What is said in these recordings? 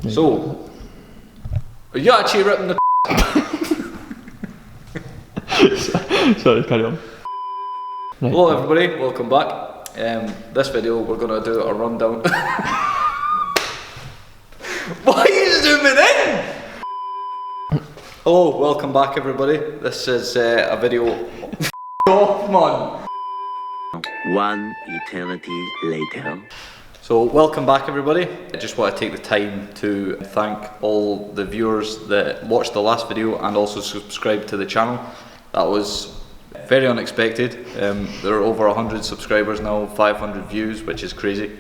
So, are you actually ripping the Sorry, carry on. Right. Hello everybody, welcome back. This video we're going to do a rundown. Why are you zooming in? Hello, welcome back everybody. This is a video. Off, man. One eternity later. So welcome back everybody. I just want to take the time to thank all the viewers that watched the last video and also subscribed to the channel. That was very unexpected. There are over 100 subscribers now, 500 views, which is crazy.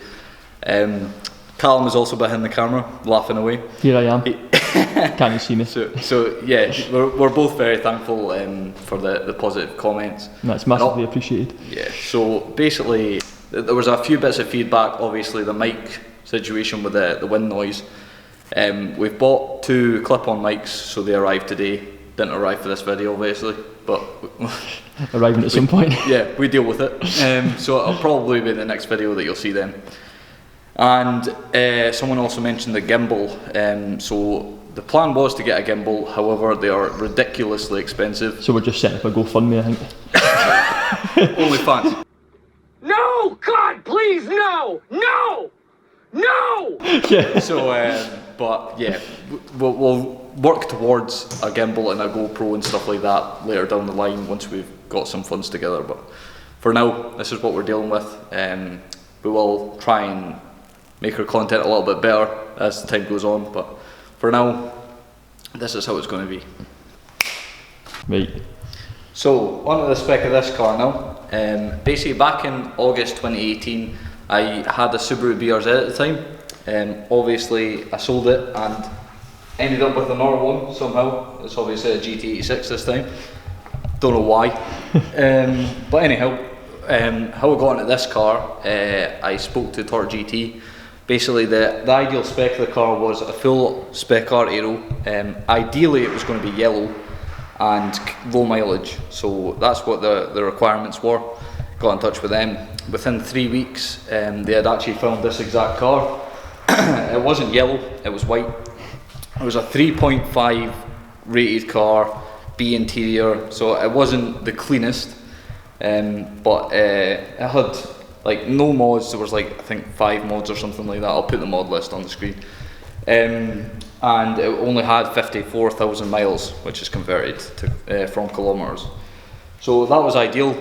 Callum is also behind the camera, laughing away. Here I am. Can't you see me? So yeah, we're both very thankful for the positive comments. That's massively appreciated. Yeah, so basically there was a few bits of feedback. Obviously the mic situation with the wind noise. We've bought 2 clip-on mics, so they arrived today. Didn't arrive for this video obviously, but Arriving at some point. Yeah, we deal with it. So it'll probably be the next video that you'll see then. And someone also mentioned the gimbal. So the plan was to get a gimbal, however they are ridiculously expensive. So we're just setting up a GoFundMe, I think. Only fans. No! God, please, no! No! No! Yeah. So, but yeah, we'll work towards a gimbal and a GoPro and stuff like that later down the line once we've got some funds together. But for now, this is what we're dealing with. We will try and make our content a little bit better as the time goes on, but for now, this is how it's going to be. Right. So, on to the spec of this car now. Basically, back in August 2018, I had a Subaru BRZ at the time. Obviously, I sold it and ended up with another one somehow. It's obviously a GT86 this time. Don't know why. But anyhow, how I got into this car, I spoke to Toyota GT. Basically, the ideal spec of the car was a full spec car Aero. Ideally, it was going to be yellow and low mileage, so that's what the requirements were. Got in touch with them. Within 3 weeks, they had actually found this exact car. It wasn't yellow, it was white. It was a 3.5 rated car, B interior, so it wasn't the cleanest, but it had like no mods. There was like I think 5 mods or something like that. I'll put the mod list on the screen. And it only had 54,000 miles, which is converted to from kilometres. So that was ideal.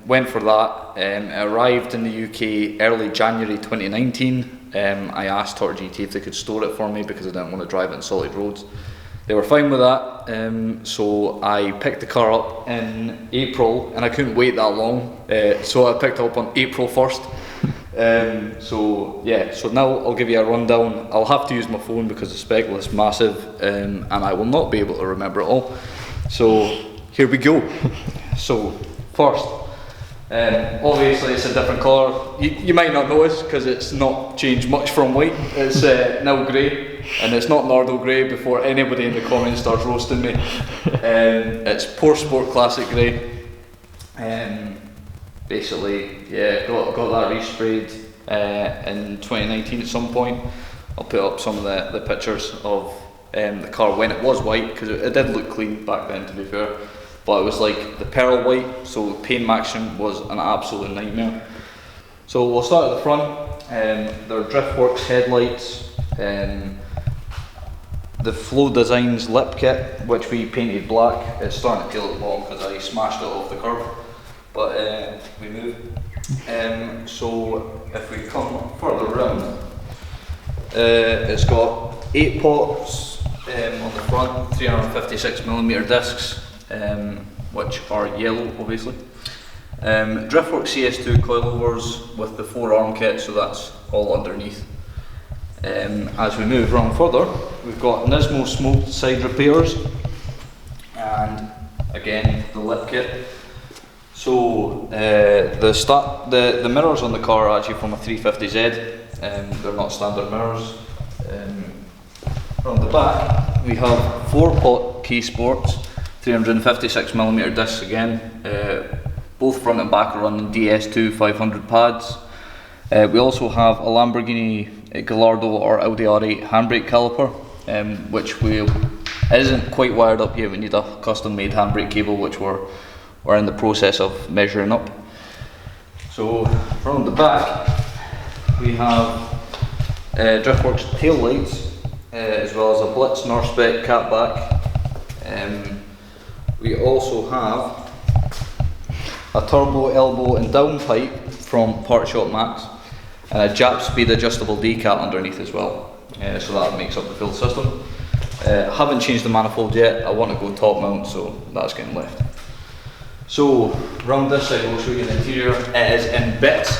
Went for that. It arrived in the UK early January 2019. I asked Toyota GT if they could store it for me because I didn't want to drive it in solid roads. They were fine with that. So I picked the car up in April, and I couldn't wait that long. So I picked it up on April 1st. So yeah, so now I'll give you a rundown. I'll have to use my phone because the spec list is massive, and I will not be able to remember it all. So here we go. So first, obviously it's a different colour. You might not notice because it's not changed much from white. It's now grey, and it's not Nardo grey before anybody in the comments starts roasting me. It's Poor Sport Classic grey. Basically, yeah, got that resprayed in 2019 at some point. I'll put up some of the pictures of the car when it was white, because it did look clean back then, to be fair. But it was like the pearl white, so paint matching was an absolute nightmare. So we'll start at the front. There are Driftworks headlights, the Flow Designs lip kit, which we painted black. It's starting to peel at the bottom because I smashed it off the curb. But we move. So if we come further around, it's got 8 pots on the front, 356mm discs, which are yellow obviously. Driftworks CS2 coilovers with the 4 arm kit, so that's all underneath. As we move around further, we've got Nismo smoked side repairs, and again the lip kit. So the mirrors on the car are actually from a 350Z. They're not standard mirrors. Around the back we have 4 pot key sports, 356mm discs again. Both front and back are running DS2 500 pads. We also have a Lamborghini Gallardo or Audi R8 handbrake caliper, which isn't quite wired up yet. We need a custom made handbrake cable, which we're in the process of measuring up. So from the back we have Driftworks tail lights, as well as a Blitz North Spec catback. We also have a turbo elbow and down pipe from Part Shop Max, and a Jap speed adjustable decal underneath as well. So that makes up the full system. Haven't changed the manifold yet. I want to go top mount, so that's getting left. So round this side we'll show you the interior. It is in bits.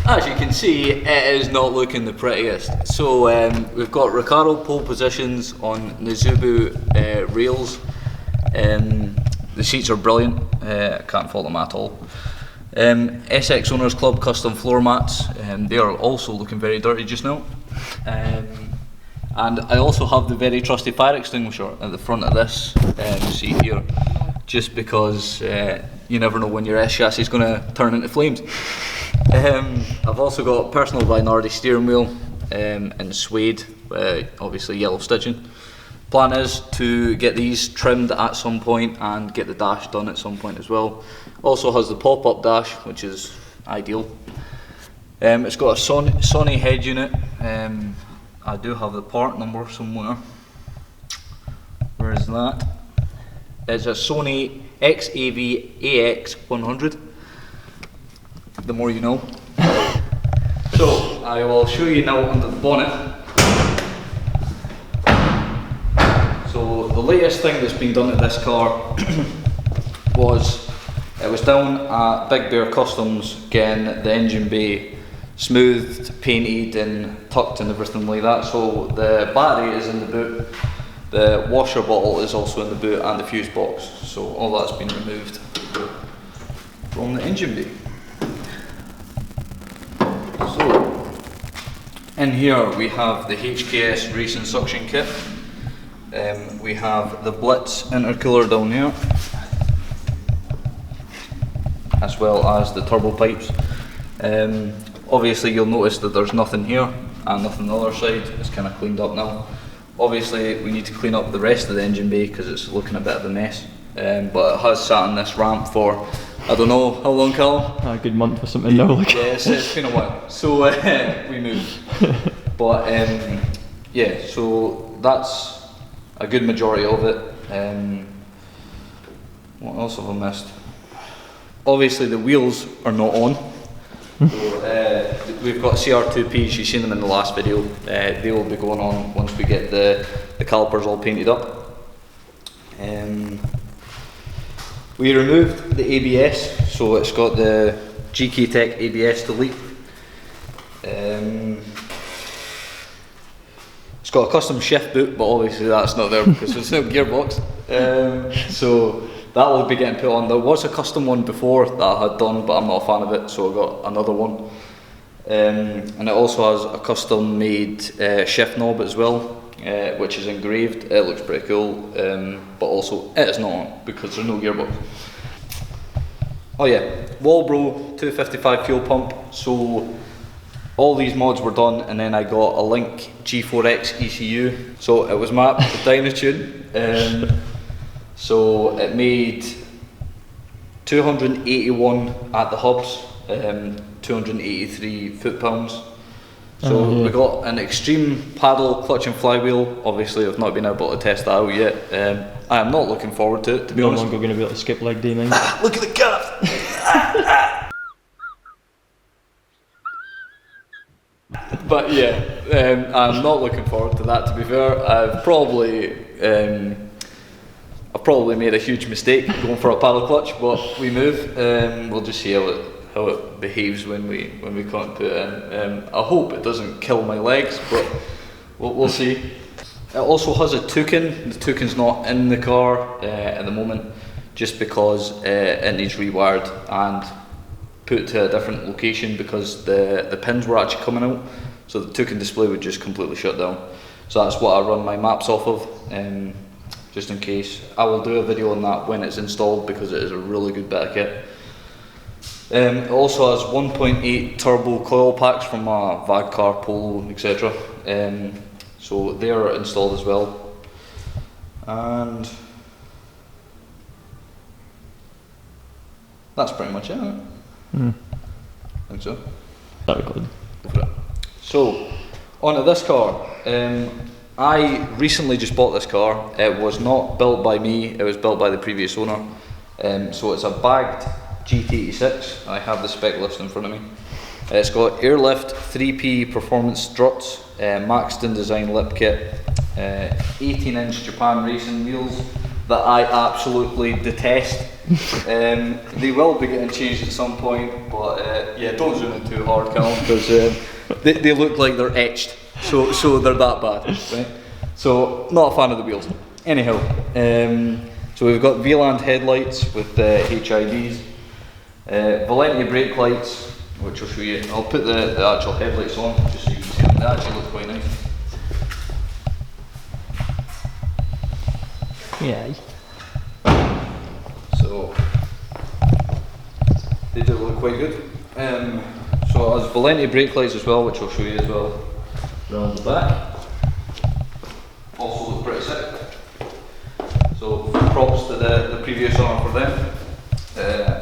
As you can see, it is not looking the prettiest. So we've got Recaro pole positions on Nizubu rails. The seats are brilliant, I can't fault them at all. SX Owners Club custom floor mats, they are also looking very dirty just now. And I also have the very trusty fire extinguisher at the front of this seat here, just because you never know when your S chassis is going to turn into flames. I've also got personal minority steering wheel in suede, obviously yellow stitching. Plan is to get these trimmed at some point and get the dash done at some point as well. Also has the pop-up dash, which is ideal. It's got a Sony head unit. I do have the part number somewhere. Where is that? It's a Sony XAV AX100. The more you know. So I will show you now under the bonnet. So the latest thing that's been done to this car was down at Big Bear Customs getting the engine bay smoothed, painted and tucked and everything like that. So the battery is in the boot, the washer bottle is also in the boot, and the fuse box. So all that's been removed from the engine bay. So in here we have the HKS racing suction kit. We have the Blitz intercooler down here, as well as the turbo pipes. Obviously you'll notice that there's nothing here and nothing on the other side. It's kind of cleaned up now. Obviously we need to clean up the rest of the engine bay because it's looking a bit of a mess. But it has sat on this ramp for, I don't know how long, Callum? A good month or something now. Like. Yeah, it's been a while. So we moved. But yeah, so that's a good majority of it. What else have I missed? Obviously the wheels are not on. So, we've got CR2Ps, you've seen them in the last video. They will be going on once we get the calipers all painted up. We removed the ABS, so it's got the GK Tech ABS delete. It's got a custom shift boot, but obviously that's not there because there's no gearbox. So that will be getting put on. There was a custom one before that I had done, but I'm not a fan of it, so I got another one. And it also has a custom made shift knob as well, which is engraved. It looks pretty cool, but also it is not on because there's no gearbox. Oh yeah, Walbro 255 fuel pump. So all these mods were done, and then I got a Link G4X ECU. So it was mapped to Dynatune. So it made 281 at the hubs, 283 foot-pounds. So we got an extreme paddle, clutch and flywheel. Obviously I've not been able to test that out yet. I am not looking forward to it, to be honest. No longer going to be able to skip leg day, man. Look at the calf! But yeah, I'm not looking forward to that, to be fair. I've probably made a huge mistake going for a paddle clutch, but we move. We'll just see how it behaves when we can't put it in. I hope it doesn't kill my legs, but we'll see. It also has a toucan. The toucan's not in the car at the moment, just because it needs rewired and put to a different location because the pins were actually coming out, so the toucan display would just completely shut down. So that's what I run my maps off of, just in case. I will do a video on that when it's installed because it is a really good bit of kit. It also has 1.8 turbo coil packs from a Vagcar, Polo, etc. So they are installed as well. And that's pretty much it, isn't it? I think so. Very good. So, onto this car. I recently just bought this car. It was not built by me, it was built by the previous owner. So it's a bagged GT86. I have the spec list in front of me. It's got airlift 3P performance struts, maxed in design lip kit, 18-inch Japan racing wheels that I absolutely detest. They will be getting changed at some point, but yeah, don't zoom in too hard, Callum, because they look like they're etched, so they're that bad, right? So, not a fan of the wheels. Anyhow, so we've got VLAN headlights with HIDs, Valenti brake lights, which I'll show you. I'll put the actual headlights on, just so you can see them. They actually look quite nice. Yeah. So they do look quite good. So it has Valenti brake lights as well, which I'll show you as well around the back. Also look pretty sick. So props to the previous owner for them,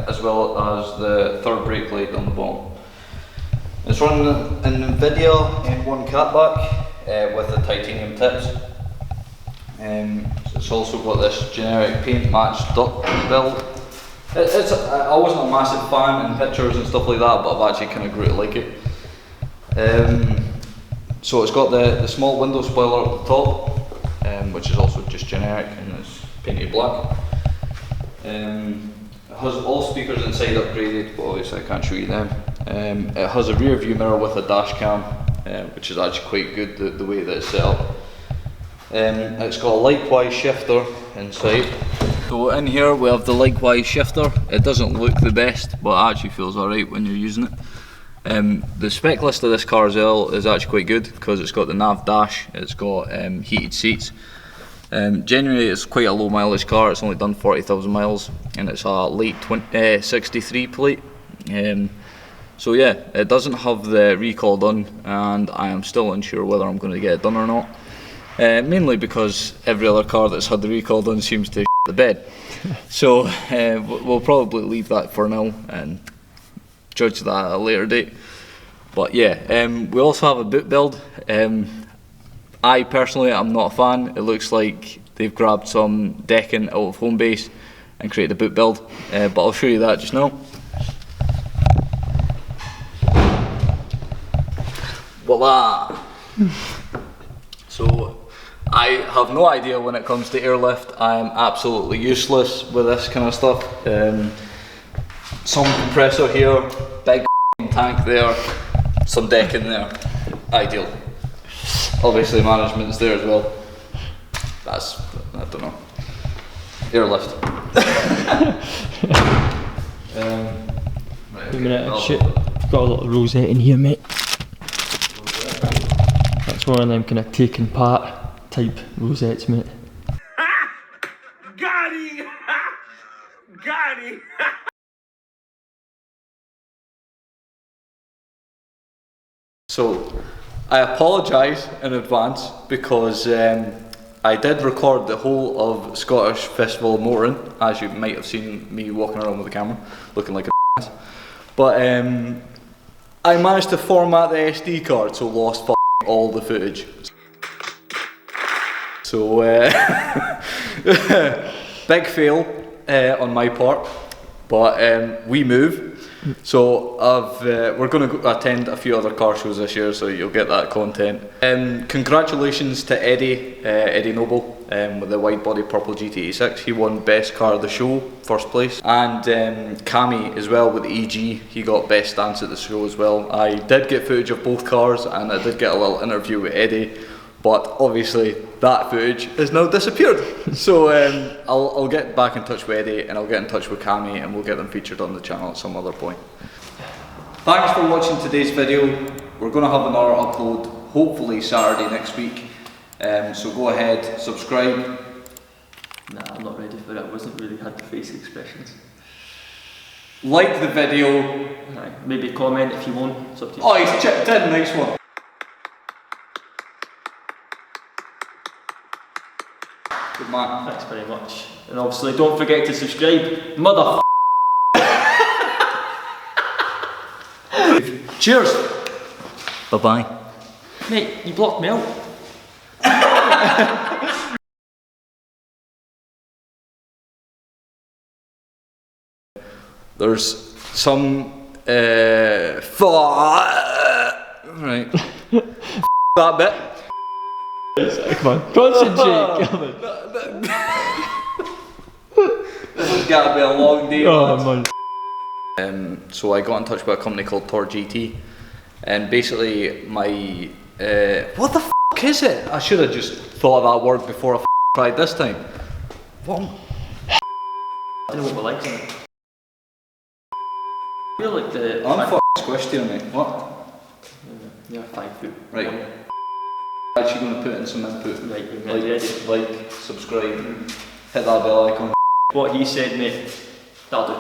as well as the third brake light on the bottom. It's running an NVIDIA M1 catback with the titanium tips. So it's also got this generic paint matched duct build. I wasn't a massive fan in pictures and stuff like that, but I've actually kind of grew to like it. So it's got the small window spoiler at the top, which is also just generic and it's painted black. It has all speakers inside upgraded, but obviously I can't show you them. It has a rear view mirror with a dash cam, which is actually quite good the way that it's set up. It's got a likewise shifter inside. So in here we have the likewise shifter. It doesn't look the best, but it actually feels alright when you're using it. The spec list of this car as well is actually quite good because it's got the nav dash, it's got heated seats. Generally it's quite a low mileage car, it's only done 40,000 miles and it's a late 63 plate. So yeah, it doesn't have the recall done and I am still unsure whether I'm going to get it done or not. Mainly because every other car that's had the recall done seems to shit the bed. So we'll probably leave that for now and judge that at a later date. But yeah, we also have a boot build. I personally am not a fan. It looks like they've grabbed some decking out of home base and created a boot build, but I'll show you that just now. Voila! So I have no idea when it comes to airlift. I am absolutely useless with this kind of stuff. Some compressor here, big tank there, some decking there. Ideal. Obviously management's there as well. That's, I don't know. Airlift. Right, Wait a minute, shit. Got a lot of rosette in here, mate. That's one of them kind of taking part type rosettes, mate. Got him! Got him! So, I apologise in advance because I did record the whole of Scottish Festival of Motoring, as you might have seen me walking around with the camera, looking like a ass. But I managed to format the SD card, so lost all the footage. So, big fail on my part, but we move. So we're going to attend a few other car shows this year, so you'll get that content. Congratulations to Eddie Noble with the wide body purple GT86. He won best car of the show, first place. And Cammy as well with the EG, he got best stance at the show as well. I did get footage of both cars and I did get a little interview with Eddie, but obviously that footage has now disappeared. So I'll get back in touch with Eddie and I'll get in touch with Cammy and we'll get them featured on the channel at some other point. Thanks for watching today's video. We're going to have another upload hopefully Saturday next week. So go ahead, subscribe. Nah, I'm not ready for it. I wasn't really had the face expressions. like the video. Aye, maybe comment if you want. It's up to you. Oh, he's chipped in, nice one. Good man. Thanks very much. And obviously don't forget to subscribe. Mother. Cheers. Bye bye. Mate, you blocked me out. There's some right that bit. Come on, concentrate, Kelvin. This has got to be a long day. Oh man. So I got in touch with a company called Toyota GT, and basically my what the f is it? I should have just thought of that word before I tried this time. What? I don't know what we're like in it. I feel like the. I'm squished here, mate. What? Yeah, 5 foot. Right. Actually going to put in some input. Right, like, subscribe, hit that bell icon. What he said, mate. That'll do.